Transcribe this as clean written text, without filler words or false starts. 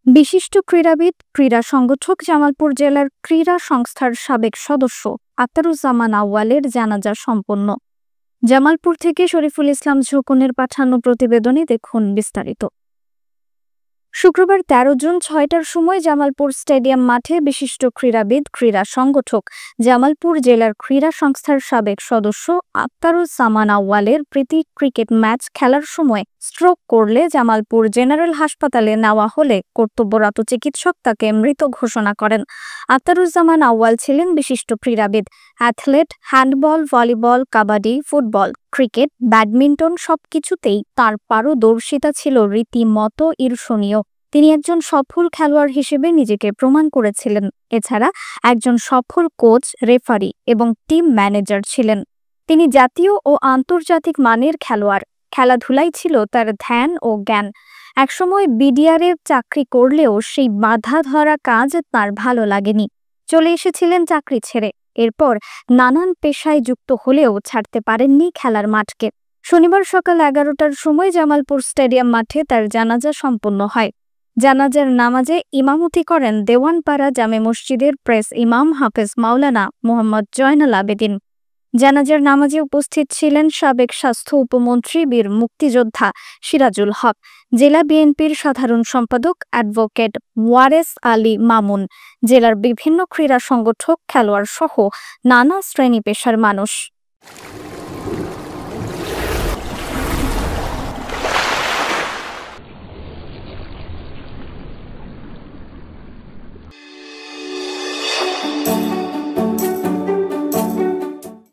বিশিষ্ট ক্রীড়াবিদ, ক্রীড়া সংগঠক, জামালপুর জেলার ক্রীড়া সংস্থার সাবেক সদস্য আখতারুজ্জামান আউয়ালের জানাজা সম্পন্ন। জামালপুর থেকে শরীফুল ইসলাম ঝোকনের পাঠানো প্রতিবেদনে দেখুন বিস্তারিত। শুক্রবার ১৩ জুন ৬টার সময় জামালপুর স্টেডিয়াম মাঠে বিশিষ্ট ক্রীড়াবিদ, ক্রীড়া সংগঠক, জামালপুর জেলার ক্রীড়া সংস্থার সাবেক সদস্য আখতারুজ্জামান আউয়ালের প্রীতি ক্রিকেট ম্যাচ খেলার সময় স্ট্রোক করলে জামালপুর জেনারেল হাসপাতালে নেওয়া হলে কর্তব্যরত চিকিৎসক তাকে মৃত ঘোষণা করেন। আখতারুজ্জামান আউয়াল ছিলেন বিশিষ্ট ক্রীড়াবিদ, athlete. Handball, volleyball, kabaddi, football, cricket, badminton সবকিছুতেই তাঁর পারদর্শিতা ছিল রীতিমতো ঈর্ষণীয়। তিনি একজন সফল খেলোয়াড় হিসেবে নিজেকে প্রমাণ করেছিলেন। এছাড়া একজন সফল কোচ, রেফারি এবং টিম ম্যানেজার ছিলেন। তিনি জাতীয় ও আন্তর্জাতিক মানের খেলোয়াড়। খেলাধুলাই ছিল তার ধ্যান ও জ্ঞান। একসময় বিডিআরে চাকরি করলেও সেই বাধা ধরা কাজ তার ভালো লাগেনি। চলে এসেছিলেন চাকরি ছেড়ে। এরপর নানান পেশায় যুক্ত হলেও ছাড়তে পারেননি খেলার মাঠকে। শনিবার সকাল ১১টার সময় জামালপুর স্টেডিয়াম মাঠে তার জানাজা সম্পন্ন হয়। জানাজার নামাজে ইমামতি করেন দেওয়ানপাড়া জামে মসজিদের প্রেস ইমাম হাফেজ মাওলানা মোহাম্মদ জয়নাল আবেদিন। জানাজার নামাজে উপস্থিত ছিলেন সাবেক স্বাস্থ্য উপমন্ত্রী, বীর মুক্তিযোদ্ধা সিরাজুল হক, জেলা বিএনপির সাধারণ সম্পাদক অ্যাডভোকেট ওয়ারেস আলী মামুন, জেলার বিভিন্ন ক্রীড়া সংগঠক, খেলোয়াড় সহ নানা শ্রেণী পেশার মানুষ।